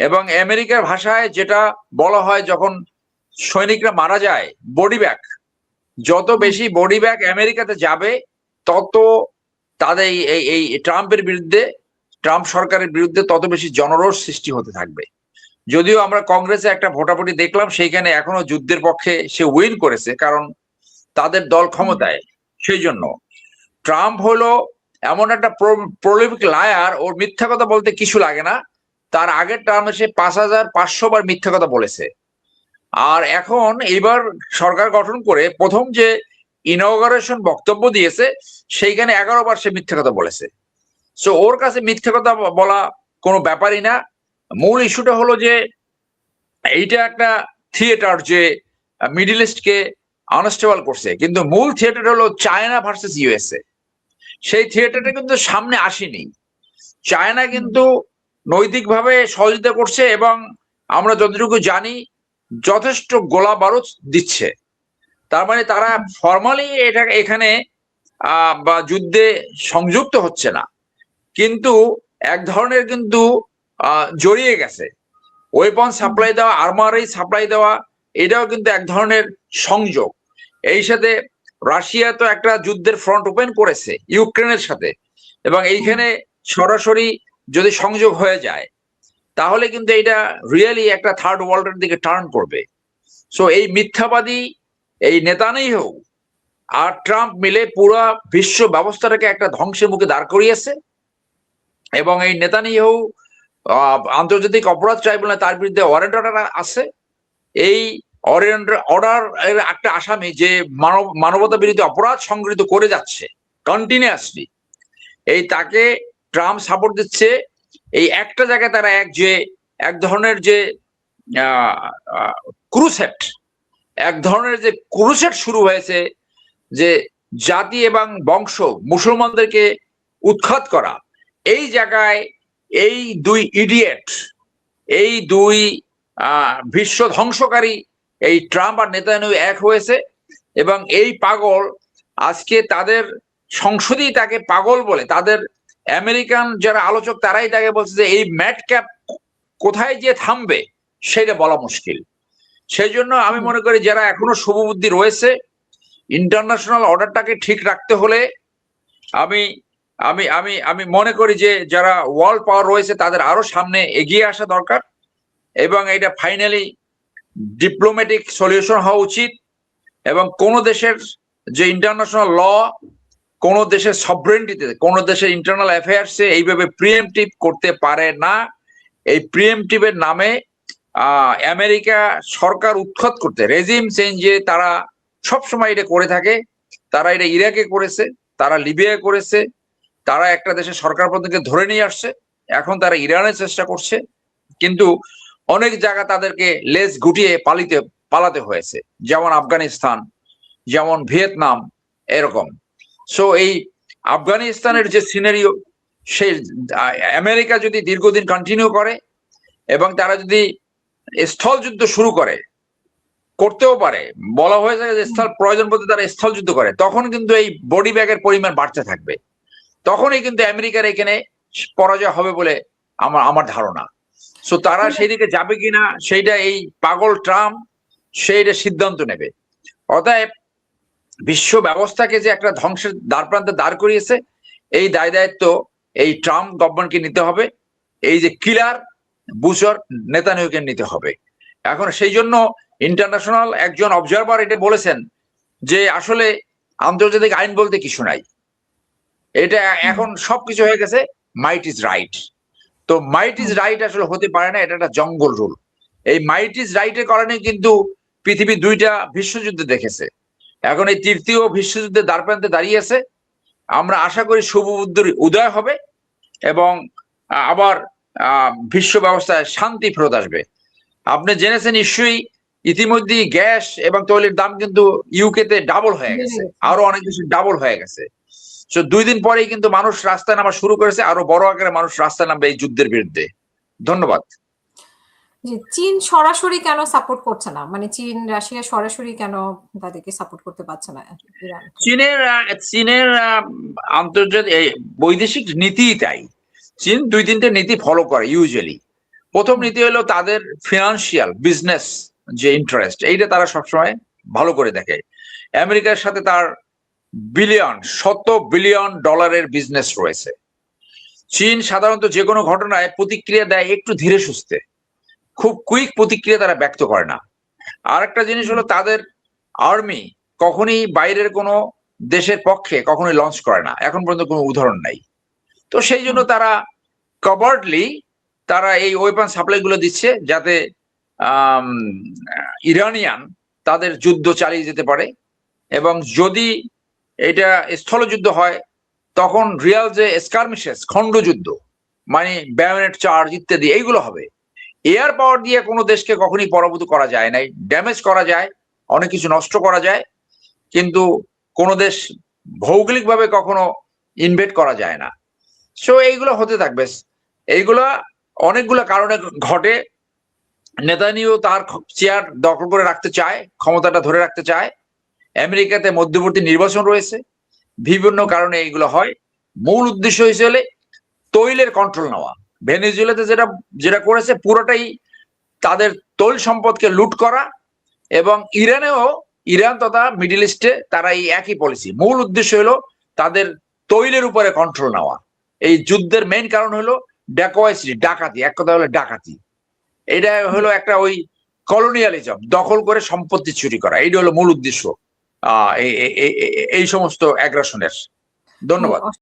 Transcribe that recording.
এবং আমেরিকার ভাষায় যেটা বলা হয়, যখন সৈনিকরা মারা যায়, বডি ব্যাগ, যত বেশি বডি ব্যাগ আমেরিকাতে যাবে, তত তাদের এই ট্রাম্পের বিরুদ্ধে, ট্রাম্প সরকারের বিরুদ্ধে তত বেশি জনরোষ সৃষ্টি হতে থাকবে। যদিও আমরা কংগ্রেসে একটা ভোটাভুটি দেখলাম, সেইখানে এখনো যুদ্ধের পক্ষে সে উইন করেছে, কারণ তাদের দল ক্ষমতায়। সেই জন্য ট্রাম্প হলো এমন একটা প্রলিফিক লায়ার, ওর মিথ্যা কথা বলতে কিছু লাগে না। তার আগের টার্মে সে 5,500 বার মিথ্যা কথা বলেছে। আর এখন এইবার সরকার গঠন করে প্রথম যে ইনঅগারেশন বক্তব্য দিয়েছে, সেইখানে 11 বার সে মিথ্যা কথা বলেছে। সো ওর কাছে মিথ্যা কথা বলা কোনো ব্যাপারই না। মূল ইস্যুটা হলো যে এইটা একটা থিয়েটার যে মিডল ইস্টকে আনস্টেবল করছে, কিন্তু মূল থিয়েটার হলো চায়না ভার্সেস ইউএসএ। সেই থিয়েটারটা কিন্তু সামনে আসেনি। চায়না কিন্তু নৈতিকভাবে সহযোগিতা করছে, এবং আমরা যতটুকু জানি যথেষ্ট গোলা বারুদ দিচ্ছে। তার মানে তারা ফর্মালি এটা এখানে বা যুদ্ধে সংযুক্ত হচ্ছে না, কিন্তু এক ধরনের কিন্তু জড়িয়ে গেছে। ওয়েপন সাপ্লাই দেওয়া, আর্মারি সাপ্লাই দেওয়া, এটাও কিন্তু এক ধরনের সংযোগ। এই সাথে রাশিয়া তো একটা যুদ্ধের ফ্রন্ট ওপেন করেছে ইউক্রেনের সাথে, এবং এইখানে সরাসরি যদি সংযোগ হয়ে যায়, তাহলে কিন্তু এটা রিয়েলি একটা থার্ড ওয়ার্ল্ডের দিকে টার্ন করবে। সো এই মিথ্যাবাদী এই নেতানিয়াহু আর ট্রাম্প মিলে পুরো বিশ্ব ব্যবস্থাটাকে একটা ধ্বংসের মুখে দাঁড় করিয়েছে। এবং এই নেতানিয়াহু আন্তর্জাতিক অপরাধ ট্রাইব্যুনালে তার বিরুদ্ধে ওয়ারেন্ট অর্ডার আছে। এই অর্ডার এর একটা আসামি যে মানবতা বিরোধী অপরাধ সংগঠিত করে যাচ্ছে কন্টিনিউয়াসলি, এই তাকে ট্রাম্প সাপোর্ট দিচ্ছে। এই একটা জায়গায় তারা এক ধরনের যে ক্রুসেট, এক ধরনের যে ক্রুসেট শুরু হয়েছে, যে জাতি এবং বংশ মুসলমানদেরকে উৎখাত করা। এই জায়গায় এই দুই ইডিয়েট, এই দুই বিশ্ব ধ্বংসকারী, এই ট্রাম্প আর নেতানিয়াহু এক হয়েছে। এবং এই পাগল আজকে তাদের সংসদেই তাকে পাগল বলে, তাদের আমেরিকান যারা আলোচক তারাই তাকে বলছে যে এই ম্যাড ক্যাপ কোথায় যে থামবে সেটা বলা মুশকিল। সেই জন্য আমি মনে করি যারা এখনো শুভবুদ্ধি রয়েছে, ইন্টারন্যাশনাল অর্ডারটাকে ঠিক রাখতে হলে আমি আমি আমি আমি মনে করি যে যারা ওয়ার্ল্ড পাওয়ার রয়েছে তাদের আরো সামনে এগিয়ে আসা দরকার, এবং এটা ফাইনালি ডিপ্লোম্যাটিক সলিউশন হওয়া উচিত। এবং কোন দেশের যে ইন্টারন্যাশনাল ল, কোন দেশের সভরেন্টিতে, কোন দেশের ইন্টারনাল অ্যাফেয়ার্সে এইভাবে প্রিএমটিভ করতে পারে না। এই প্রিএমটিভের নামে আমেরিকা সরকার উৎখাত করতে, রেজিম চেঞ্জে তারা সবসময় এটা করে থাকে। তারা এটা ইরাকে করেছে, তারা লিবিয়ায় করেছে, তারা একটা দেশের সরকার প্রধানকে ধরে নিয়ে আসছে, এখন তারা ইরানের চেষ্টা করছে। কিন্তু অনেক জায়গা তাদেরকে লেজ গুটিয়ে পালাতে হয়েছে, যেমন আফগানিস্তান, যেমন ভিয়েতনাম, এরকম। সো এই আফগানিস্তানের যে সিনারিও, সেই আমেরিকা যদি দীর্ঘদিন কন্টিনিউ করে এবং তারা যদি স্থল যুদ্ধ শুরু করতেও পারে, বলা হয়েছে যে স্থল প্রয়োজন বলতে তারা স্থল যুদ্ধ করে, তখন কিন্তু এই বডি ব্যাগের পরিমাণ বাড়তে থাকবে। তখনই কিন্তু আমেরিকার এখানে পরাজয় হবে বলে আমার ধারণা। সো তারা সেই দিকে যাবে কিনা সেইটা এই পাগল ট্রাম্প সেইটা সিদ্ধান্ত নেবে। অতএব বিশ্ব ব্যবস্থাকে যে একটা ধ্বংসের দ্বারপ্রান্তে দাঁড় করিয়েছে, এই দায় দায়িত্ব এই ট্রাম্প গভর্নমেন্টকে নিতে হবে। এই যে কিলার বুশর নেতানিয়াহুকে নিতে হবে। এখন সেই জন্য ইন্টারন্যাশনাল একজন অবজারভার এটা বলেছেন যে আসলে আন্তর্জাতিক আইন বলতে কিছু নাই, এটা এখন সবকিছু হয়ে গেছে মাইট ইজ রাইট। তো মাইট ইজ রাইট আসলে হতে পারে না, এটা একটা জঙ্গল রুল। এই মাইট ইজ রাইটের কারণে কিন্তু পৃথিবী 2টা বিশ্বযুদ্ধ দেখেছে, এখন এই 3য় বিশ্বযুদ্ধের দ্বারপ্রান্তে দাঁড়িয়েছে। আমরা আশা করি শুভবুদ্ধির উদয় হবে এবং আবার বিশ্ব ব্যবস্থায় শান্তি ফেরত আসবে। আপনি জেনেছেন নিশ্চয়ই ইতিমধ্যেই গ্যাস এবং তৈলের দাম কিন্তু ইউকেতে ডাবল হয়ে গেছে, আরো অনেক কিছু ডাবল হয়ে গেছে। তো 2 দিন পরেই কিন্তু মানুষ রাস্তায় নামা শুরু করেছে, আরো বড় আকারে মানুষ রাস্তায় নামবে এই যুদ্ধের বিরুদ্ধে। ধন্যবাদ। চীন সরাসরি কেন সাপোর্ট করছে না, মানে চীন রাশিয়া সরাসরি কেন তাদেরকে সাপোর্ট করতে পারছে না? চীনের আন্তর্জাতিক বৈদেশিক নীতি তাই। চীন 2-3টে নীতি ফলো করে ইউজুয়ালি। প্রথম নীতি হলো তাদের ফিনান্সিয়াল বিজনেস যে ইন্টারেস্ট, এইটা তারা সবসময় ভালো করে দেখে। আমেরিকার সাথে তার শত বিলিয়ন ডলারের বিজনেস রয়েছে। চীন সাধারণত যে কোনো ঘটনায় প্রতিক্রিয়া দেয় একটু ধীরে সুস্থে, খুব কুইক প্রতিক্রিয়া তারা ব্যক্ত করে না। আর একটা জিনিস হলো তাদের আর্মি কখনই বাইরের কোনো দেশের পক্ষে কখনোই লঞ্চ করে না, এখন পর্যন্ত কোনো উদাহরণ নাই। তো সেই জন্য তারা কভার্ডলি তারা এই ওয়েপন সাপ্লাই গুলো দিচ্ছে, যাতে ইরানিয়ান তাদের যুদ্ধ চালিয়ে যেতে পারে। এবং যদি এটা স্থলযুদ্ধ হয় তখন রিয়াল যে স্কার্মিশেস, খণ্ডযুদ্ধ, মানে ব্যায়োনেট চার্জ ইত্যাদি এইগুলো হবে। এয়ার পাওয়ার দিয়ে কোনো দেশকে কখনই পরাভূত করা যায় নাই। ড্যামেজ করা যায়, অনেক কিছু নষ্ট করা যায়, কিন্তু কোনো দেশ ভৌগোলিকভাবে কখনো ইনভেড করা যায় না। সো এইগুলো হতে থাকবে। এইগুলা অনেকগুলো কারণে ঘটে। নেতানিয়াহু তার চেয়ার দখল করে রাখতে চায়, ক্ষমতাটা ধরে রাখতে চায়। আমেরিকাতে মধ্যবর্তী নির্বাচন রয়েছে, বিভিন্ন কারণে এইগুলো হয়। মূল উদ্দেশ্য হিসেবে তৈলের কন্ট্রোল নেওয়া। ভেনেজুয়েলাতে যেটা যেটা করেছে পুরোটাই তাদের তৈল সম্পদকে লুট করা, এবং ইরান তথা মিডল ইস্টে তারা এই একই পলিসি। মূল উদ্দেশ্য হলো তাদের তৈলের উপরে কন্ট্রোল নেওয়া। এই যুদ্ধের মেইন কারণ হলো ডাকাতি, এক কথা হলো ডাকাতি। এটা হলো একটা ওই কলোনিয়ালিজম, দখল করে সম্পত্তি চুরি করা, এইটা হলো মূল উদ্দেশ্য এই সমস্ত অ্যাগ্রাসনের। ধন্যবাদ।